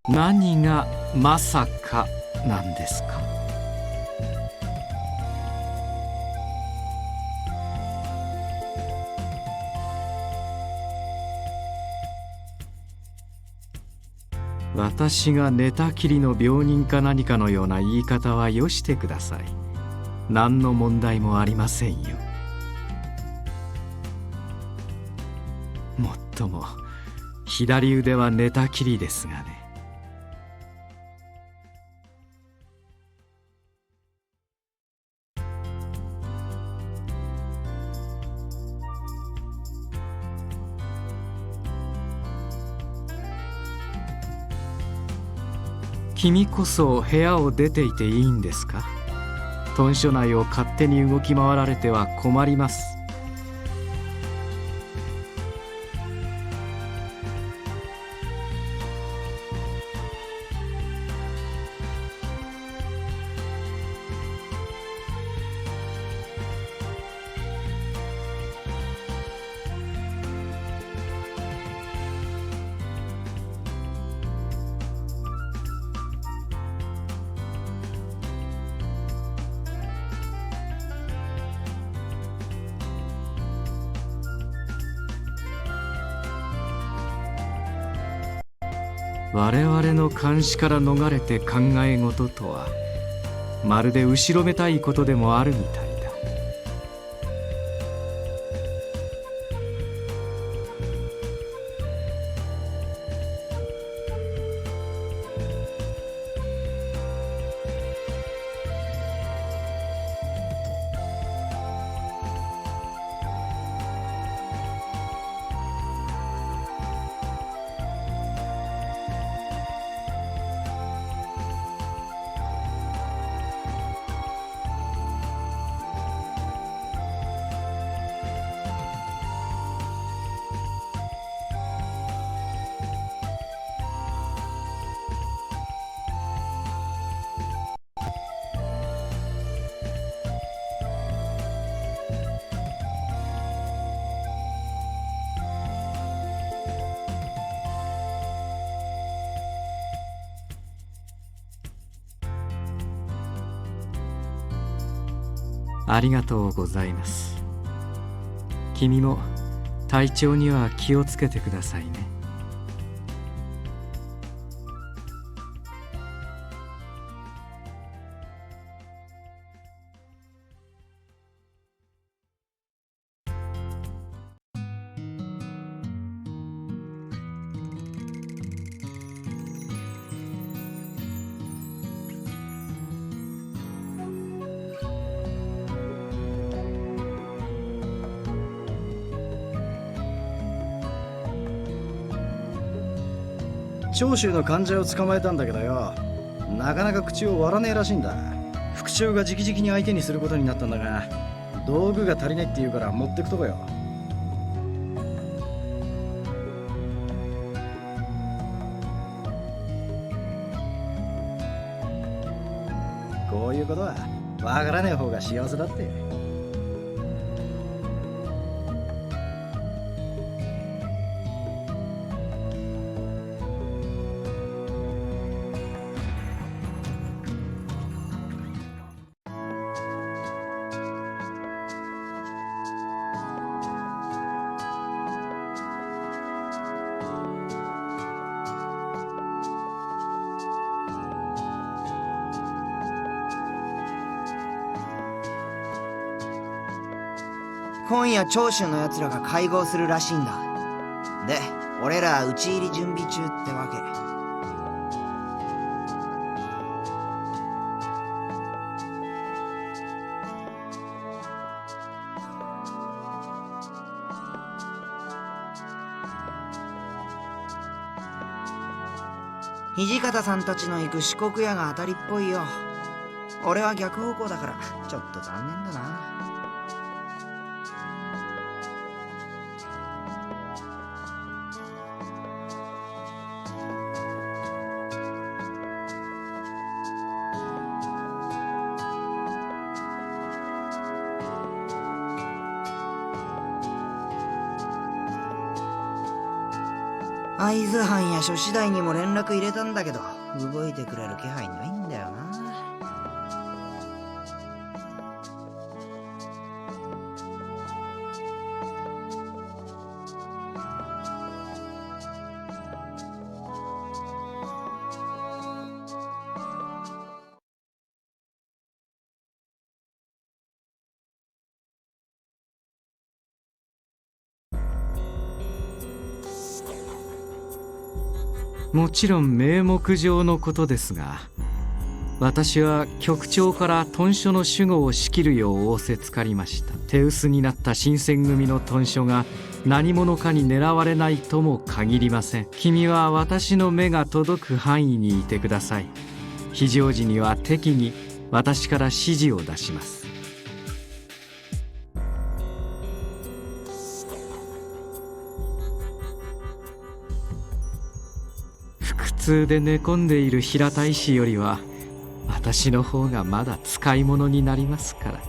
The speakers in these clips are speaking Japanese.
何がまさかなんですか？私が寝たきりの病人か何かのような言い方はよしてください。何の問題もありませんよ。もっとも左腕は寝たきりですがね。君こそ部屋を出ていていいんですか？豚舎内を勝手に動き回られては困ります。我々の監視から逃れて考え事とはまるで後ろめたいことでもあるみたいだ。ありがとうございます。君も体調には気をつけてくださいね。長州の患者を捕まえたんだけどよ、なかなか口を割らねえらしいんだ。副長が直々に相手にすることになったんだが、道具が足りないって言うから持ってくとこよ。こういうことはわからねえ方が幸せだって。今夜長州のやつらが会合するらしいんだ。で、俺ら討ち入り準備中ってわけ。土方さんたちの行く四国屋が当たりっぽいよ。俺は逆方向だからちょっと残念だな。会津藩や諸次第にも連絡入れたんだけど、動いてくれる気配ないんだよな。もちろん名目上のことですが、私は局長から屯所の守護を仕切るよう仰せつかりました。手薄になった新選組の屯所が何者かに狙われないとも限りません。君は私の目が届く範囲にいてください。非常時には適宜私から指示を出します。腹痛で寝込んでいる平太医師よりは私の方がまだ使い物になりますから。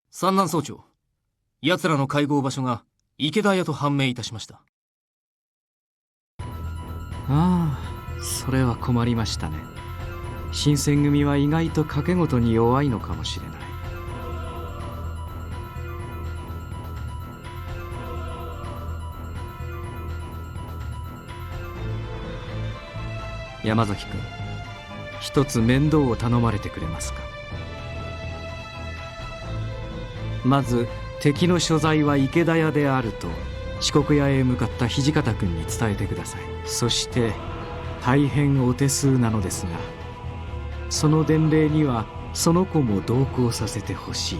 三男総長、奴らの会合場所が池田屋と判明いたしました。ああ、それは困りましたね。新選組は意外と賭け事に弱いのかもしれない。山崎君、一つ面倒を頼まれてくれますか。まず敵の所在は池田屋であると四国屋へ向かった土方君に伝えてください。そして大変お手数なのですが、その伝令にはその子も同行させてほしい。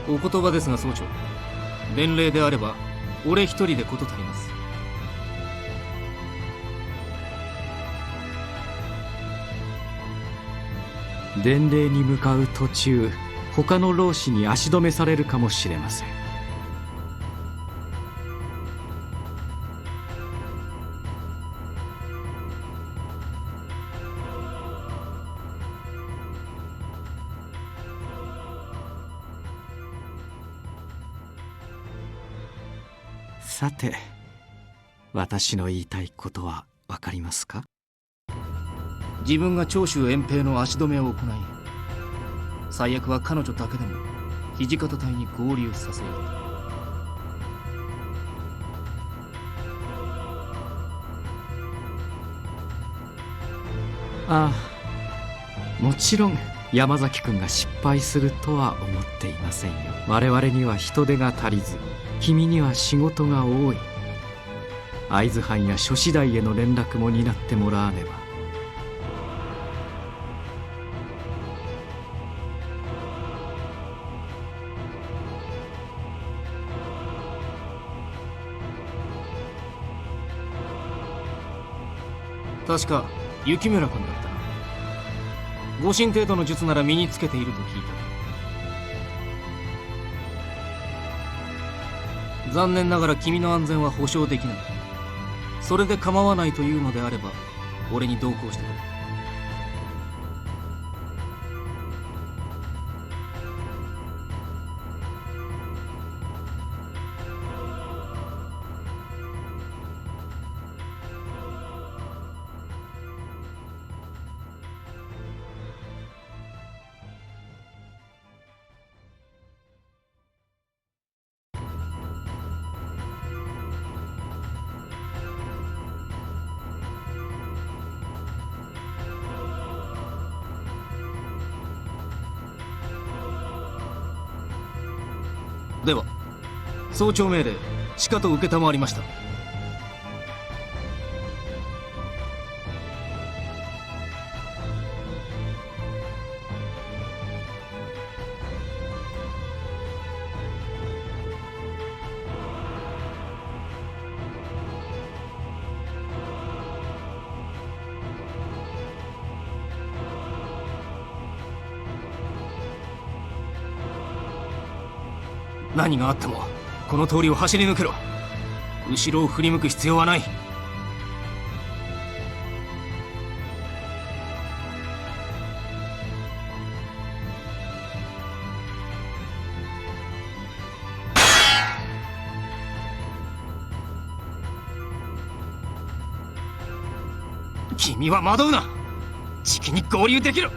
お言葉ですが総長、伝令であれば俺一人で事足ります。伝令に向かう途中、他の浪士に足止めされるかもしれません。さて、私の言いたいことは分かりますか。自分が長州遠平の足止めを行い、最悪は彼女だけでも土方隊に合流させようと。ああ、もちろん山崎君が失敗するとは思っていませんよ。我々には人手が足りず、君には仕事が多い。会津藩や諸次第への連絡も担ってもらわねば。確か雪村君だったな。護身程度の術なら身につけていると聞いた。残念ながら君の安全は保証できない。それで構わないというのであれば俺に同行してくれ。では総長命令しかと承りました。何があってもこの通りを走り抜けろ。後ろを振り向く必要はない。君は惑うな。じきに合流できる。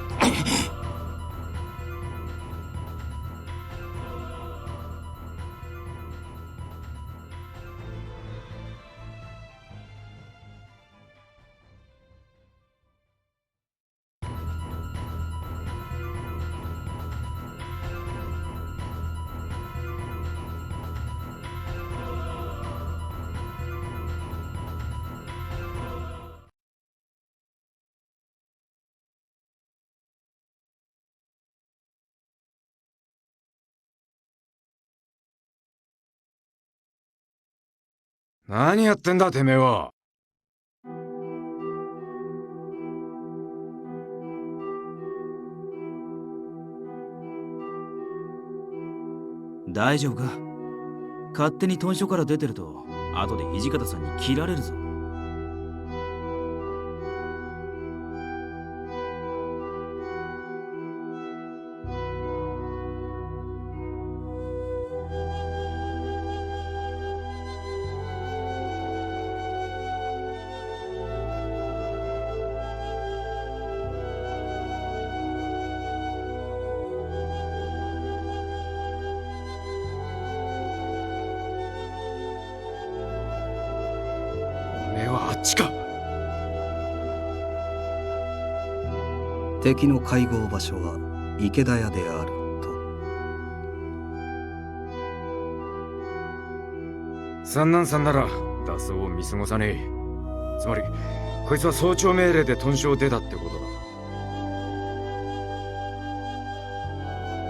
何やってんだてめえは。大丈夫か？勝手に豚書から出てると後で土方さんに切られるぞ。あっちか。敵の会合場所は池田屋であると。三男さんなら脱走を見過ごさねえ。つまりこいつは早朝命令で豚書を出たってこと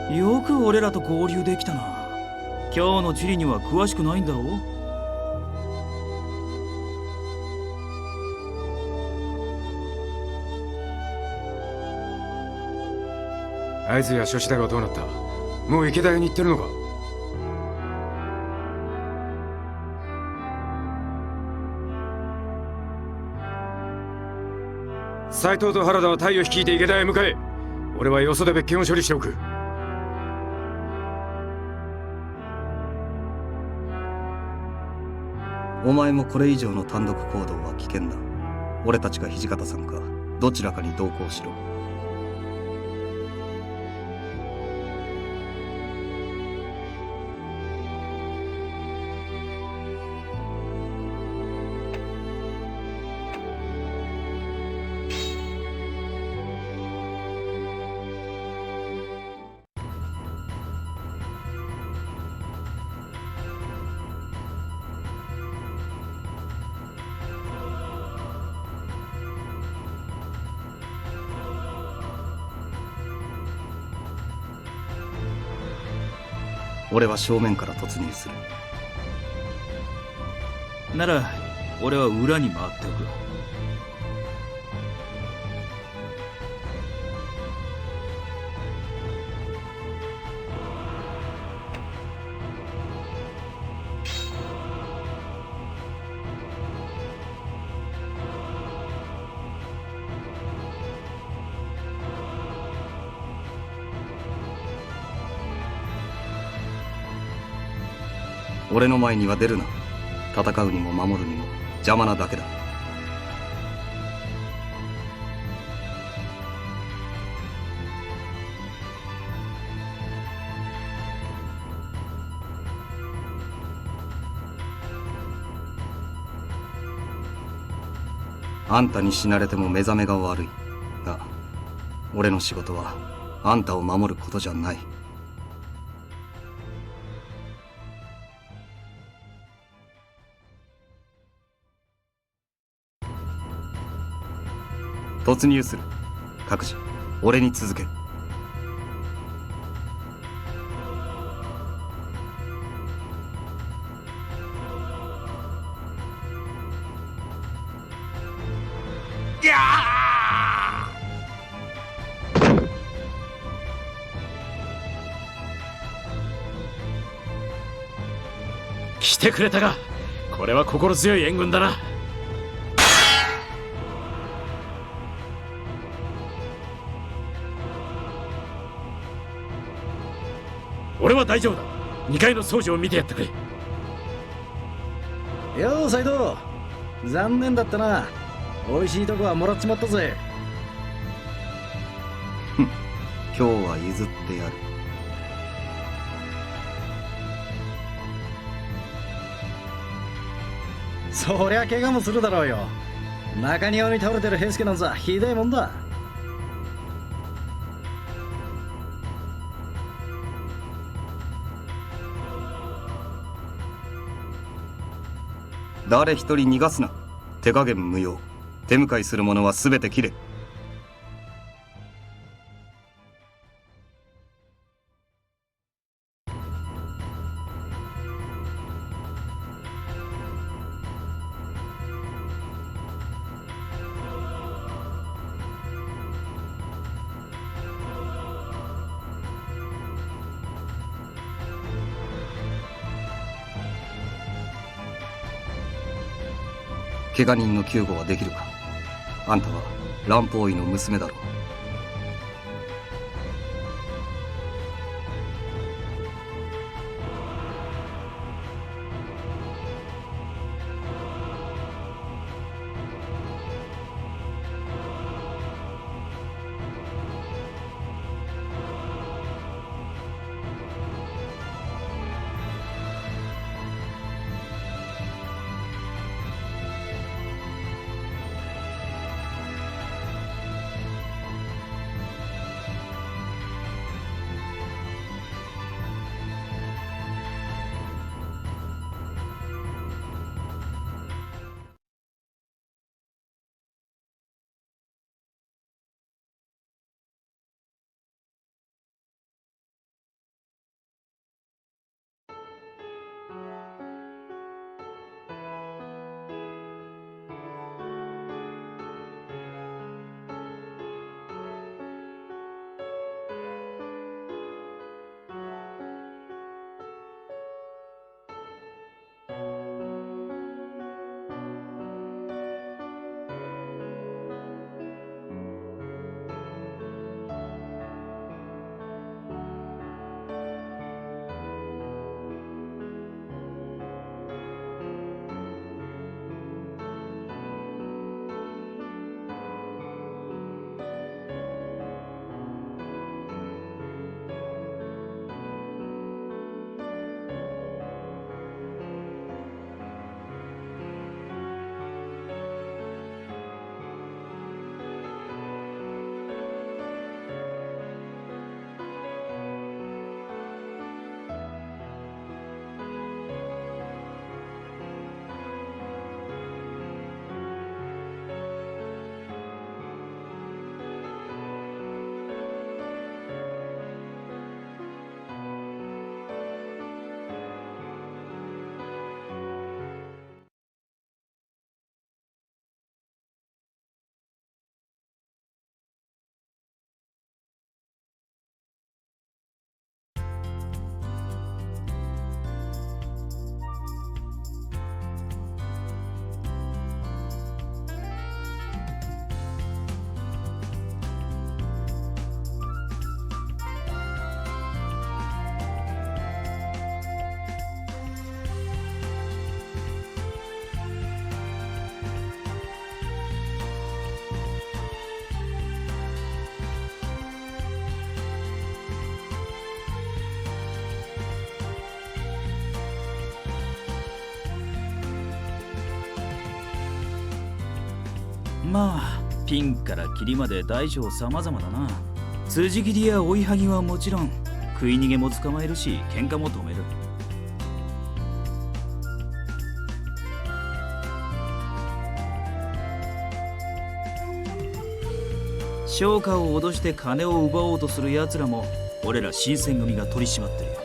だ。よく俺らと合流できたな。今日の地理には詳しくないんだろう？合図や諸田がどうなった？もう池田屋に行ってるのか？斉藤と原田は隊を率いて池田屋へ向かえ。俺はよそで別件を処理しておく。お前もこれ以上の単独行動は危険だ。俺たちか土方さんかどちらかに同行しろ。俺は正面から突入する。なら俺は裏に回っておく。俺の前には出るな。戦うにも守るにも邪魔なだけだ。あんたに死なれても目覚めが悪いが、俺の仕事はあんたを守ることじゃない。突入する。各自俺に続け。来てくれたか。これは心強い援軍だな。俺は大丈夫だ。2階の掃除を見てやってくれ。よう斉藤、残念だったな。美味しいとこはもらっちまったぜ。今日は譲ってやる。そりゃ怪我もするだろうよ。中庭に倒れてる平助なんざひでえもんだ。誰一人逃がすな。手加減無用。手向かいする者は全て切れ。怪我人の救護はできるか。あんたは蘭方医の娘だろう。まあピンからキリまで大小様々だな。辻斬りや追いはぎはもちろん、食い逃げも捕まえるし喧嘩も止める。商家を脅して金を奪おうとする奴らも俺ら新選組が取り締まってるよ。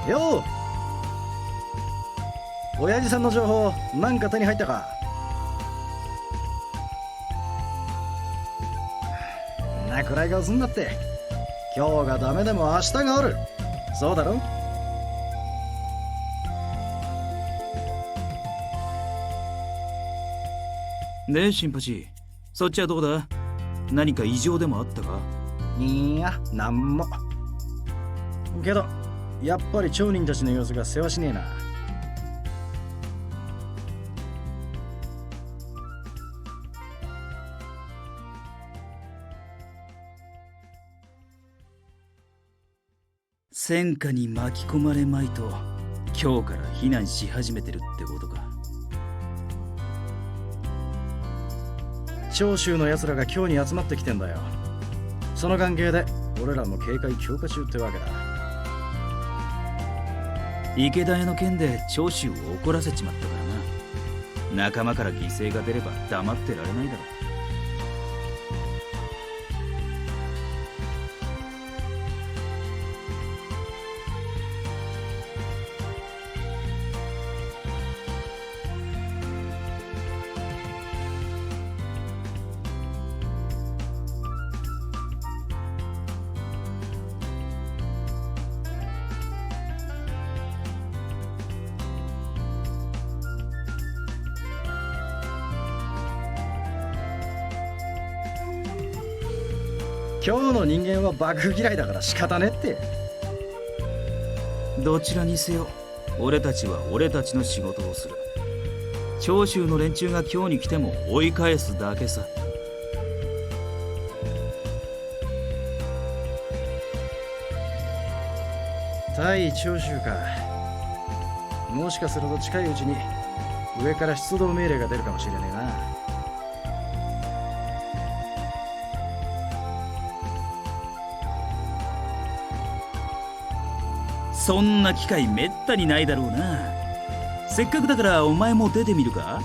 よう、親父さんの情報なんか手に入ったか？な暗い顔すんなって。今日がダメでも明日がある。そうだろ？で新八、そっちはどうだ？何か異常でもあったか？いや、なんも。けどやっぱり町人たちの様子がせわしねえな。戦火に巻き込まれまいと今日から避難し始めてるってことか。長州の奴らが今日に集まってきてんだよ。その関係で俺らも警戒強化中ってわけだ。池田屋の件で長州を怒らせちまったからな。仲間から犠牲が出れば黙ってられないだろう。今日の人間は幕府嫌いだから仕方ねって。どちらにせよ俺たちは俺たちの仕事をする。長州の連中が今日に来ても追い返すだけさ。対長州か。もしかすると近いうちに上から出動命令が出るかもしれねえな。そんな機会めったにないだろうな。せっかくだからお前も出てみるか？